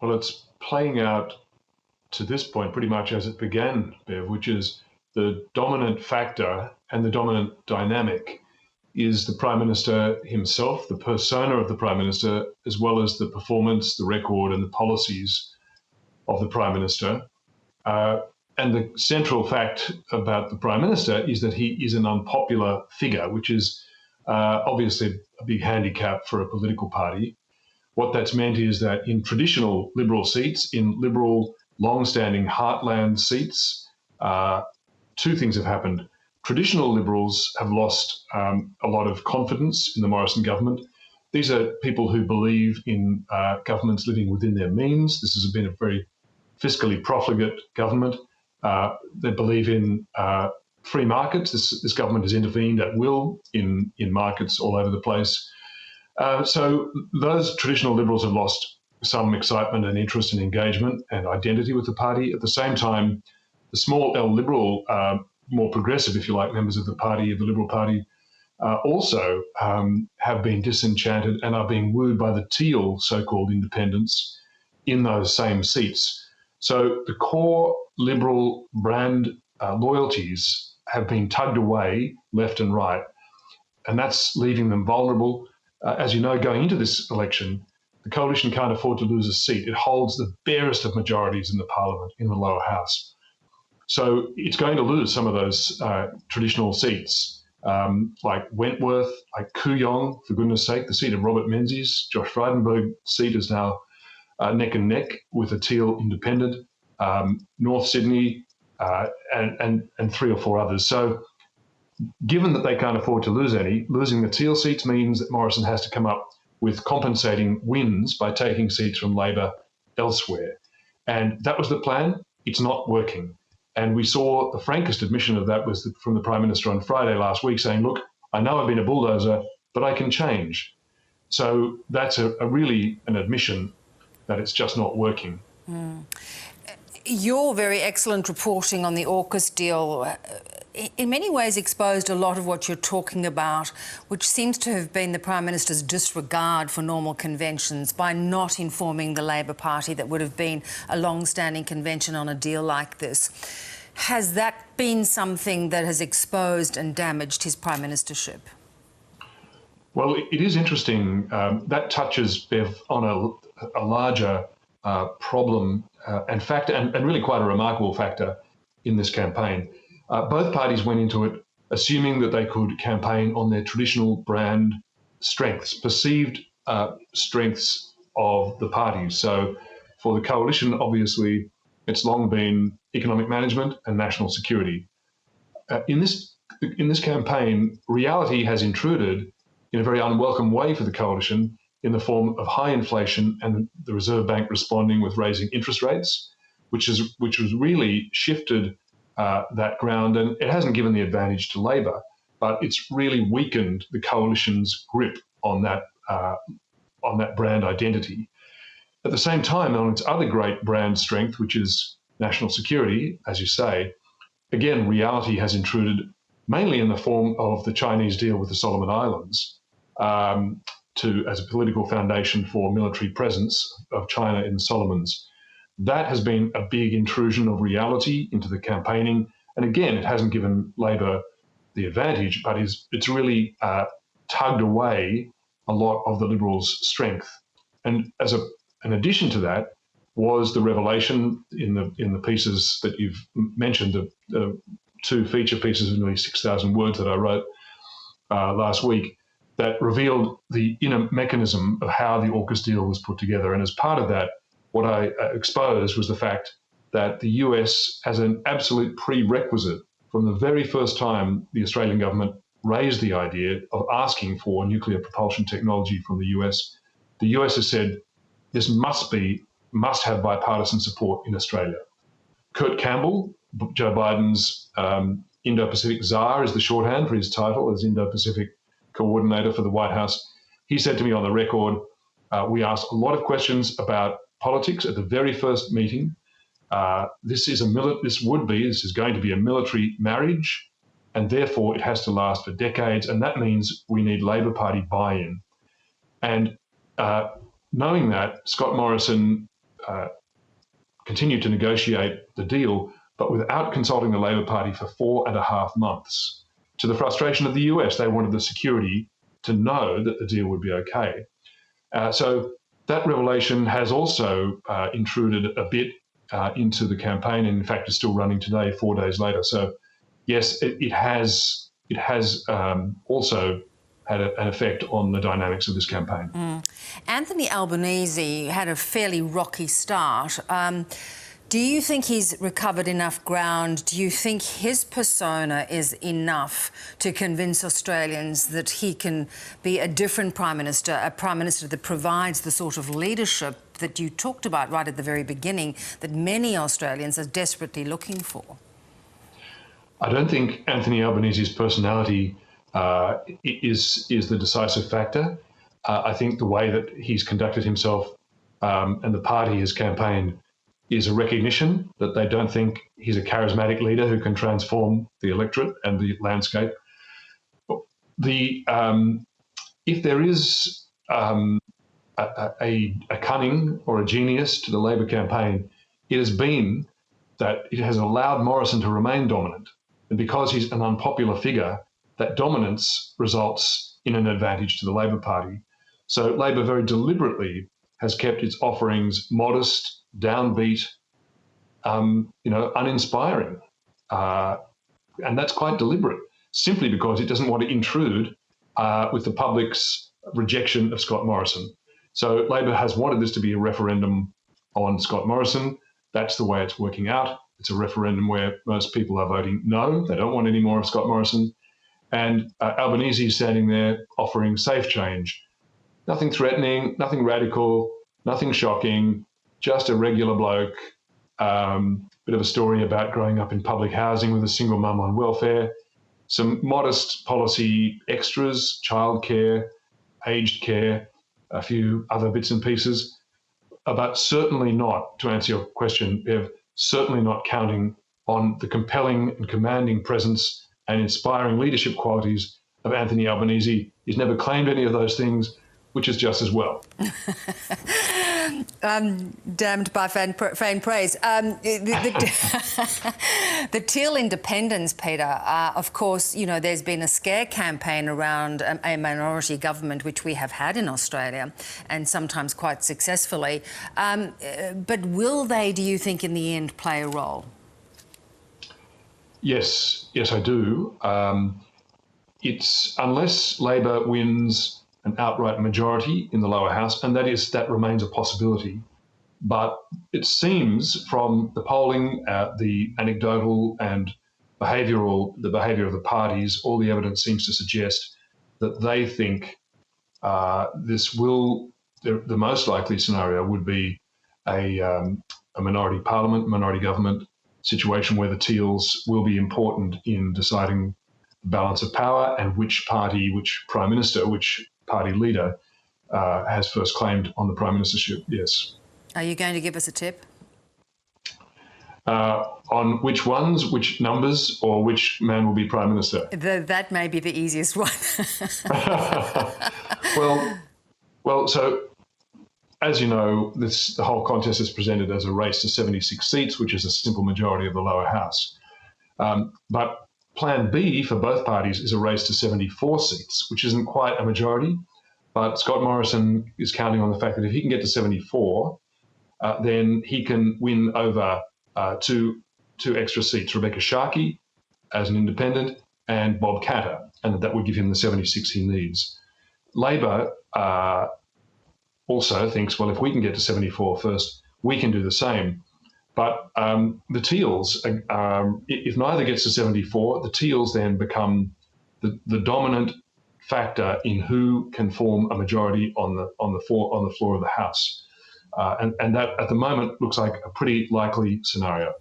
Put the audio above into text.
Well, it's playing out to this point pretty much as it began, Bev, which is the dominant factor and the dominant dynamic is the Prime Minister himself, the persona of the Prime Minister, as well as the performance, the record, and the policies of the Prime Minister. And the central fact about the Prime Minister is that he is an unpopular figure, which is obviously a big handicap for a political party. What that's meant is that in traditional Liberal seats, in Liberal long-standing heartland seats, two things have happened. Traditional Liberals have lost a lot of confidence in the Morrison government. These are people who believe in governments living within their means. This has been a very fiscally profligate government. They believe in free markets. This government has intervened at will in markets all over the place. So those traditional Liberals have lost some excitement and interest and engagement and identity with the party. At the same time, the small L Liberal, more progressive, if you like, members of the party, of the Liberal Party, also have been disenchanted and are being wooed by the teal so-called independents in those same seats. So the core Liberal brand loyalties have been tugged away left and right, and that's leaving them vulnerable. As you know, going into this election, the coalition can't afford to lose a seat. It holds the barest of majorities in the parliament, in the lower house. So it's going to lose some of those traditional seats, like Wentworth, like Kooyong, for goodness sake, the seat of Robert Menzies. Josh Frydenberg's seat is now neck and neck with a Teal independent, North Sydney, and three or four others. So given that they can't afford to lose any, losing the Teal seats means that Morrison has to come up with compensating wins by taking seats from Labor elsewhere. And that was the plan. It's not working. And we saw the frankest admission of that was from the Prime Minister on Friday last week saying, look, I know I've been a bulldozer, but I can change. So that's a really an admission that it's just not working. Your very excellent reporting on the Orcas deal in many ways exposed a lot of what you're talking about, which seems to have been the Prime Minister's disregard for normal conventions by not informing the Labor Party that would have been a long-standing convention on a deal like this. Has that been something that has exposed and damaged his Prime Ministership? Well, it is interesting. That touches, Bev, on a larger problem and factor, and really quite a remarkable factor in this campaign. Both parties went into it assuming that they could campaign on their traditional brand strengths, perceived strengths of the parties. So for the coalition, obviously, it's long been economic management and national security. In this campaign, reality has intruded in a very unwelcome way for the coalition in the form of high inflation and the Reserve Bank responding with raising interest rates, which has really shifted that ground, and it hasn't given the advantage to Labor, but it's really weakened the coalition's grip on that brand identity. At the same time, on its other great brand strength, which is national security, as you say, again, reality has intruded mainly in the form of the Chinese deal with the Solomon Islands as a political foundation for military presence of China in the Solomons. That has been a big intrusion of reality into the campaigning. And again, it hasn't given Labor the advantage, but it's really tugged away a lot of the Liberals' strength. And as an addition to that was the revelation in the pieces that you've mentioned, the two feature pieces of nearly 6,000 words that I wrote last week, that revealed the inner mechanism of how the Orcas deal was put together. And as part of that, what I exposed was the fact that the US has an absolute prerequisite from the very first time the Australian government raised the idea of asking for nuclear propulsion technology from the US. The US has said this must have bipartisan support in Australia. Kurt Campbell, Joe Biden's Indo-Pacific czar is the shorthand for his title as Indo-Pacific coordinator for the White House. He said to me on the record, we asked a lot of questions about politics at the very first meeting. This is going to be a military marriage, and therefore it has to last for decades, and that means we need Labor Party buy-in. And knowing that, Scott Morrison continued to negotiate the deal, but without consulting the Labor Party for 4.5 months. To the frustration of the US, they wanted the security to know that the deal would be okay. So that revelation has also intruded a bit into the campaign, and in fact is still running today, 4 days later. So yes, it has also had an effect on the dynamics of this campaign. Anthony Albanese had a fairly rocky start. Do you think he's recovered enough ground? Do you think his persona is enough to convince Australians that he can be a different Prime Minister, a Prime Minister that provides the sort of leadership that you talked about right at the very beginning that many Australians are desperately looking for? I don't think Anthony Albanese's personality is the decisive factor. I think the way that he's conducted himself and the party has campaigned is a recognition that they don't think he's a charismatic leader who can transform the electorate and the landscape. If there is a cunning or a genius to the Labor campaign, it has been that it has allowed Morrison to remain dominant. And because he's an unpopular figure, that dominance results in an advantage to the Labor Party. So Labor very deliberately has kept its offerings modest, downbeat, uninspiring. And that's quite deliberate, simply because it doesn't want to intrude with the public's rejection of Scott Morrison. So Labor has wanted this to be a referendum on Scott Morrison. That's the way it's working out. It's a referendum where most people are voting no. They don't want any more of Scott Morrison. And Albanese is standing there offering safe change. Nothing threatening, nothing radical, nothing shocking, just a regular bloke. Bit of a story about growing up in public housing with a single mum on welfare. Some modest policy extras, childcare, aged care, a few other bits and pieces. But certainly not, to answer your question, Bev, certainly not counting on the compelling and commanding presence and inspiring leadership qualities of Anthony Albanese. He's never claimed any of those things, which is just as well. Damned by faint praise. The Teal independence, Peter, of course, there's been a scare campaign around a minority government, which we have had in Australia, and sometimes quite successfully. But will they, do you think, in the end, play a role? Yes, I do. It's unless Labor wins an outright majority in the lower house, and that remains a possibility. But it seems from the polling, the anecdotal and the behaviour of the parties, all the evidence seems to suggest that they think the most likely scenario would be a minority parliament, minority government situation where the Teals will be important in deciding the balance of power and which party, which Prime Minister, which party leader has first claimed on the Prime Ministership, yes. Are you going to give us a tip? On which ones, which numbers, or which man will be Prime Minister? That may be the easiest one. Well, so as you know, the whole contest is presented as a race to 76 seats, which is a simple majority of the lower house. But Plan B for both parties is a race to 74 seats, which isn't quite a majority. But Scott Morrison is counting on the fact that if he can get to 74, then he can win over two extra seats, Rebecca Sharkey as an independent and Bob Catter, and that would give him the 76 he needs. Labor also thinks, well, if we can get to 74 first, we can do the same. But the Teals, if neither gets to 74, the Teals then become the dominant factor in who can form a majority on the floor of the House, and that at the moment looks like a pretty likely scenario.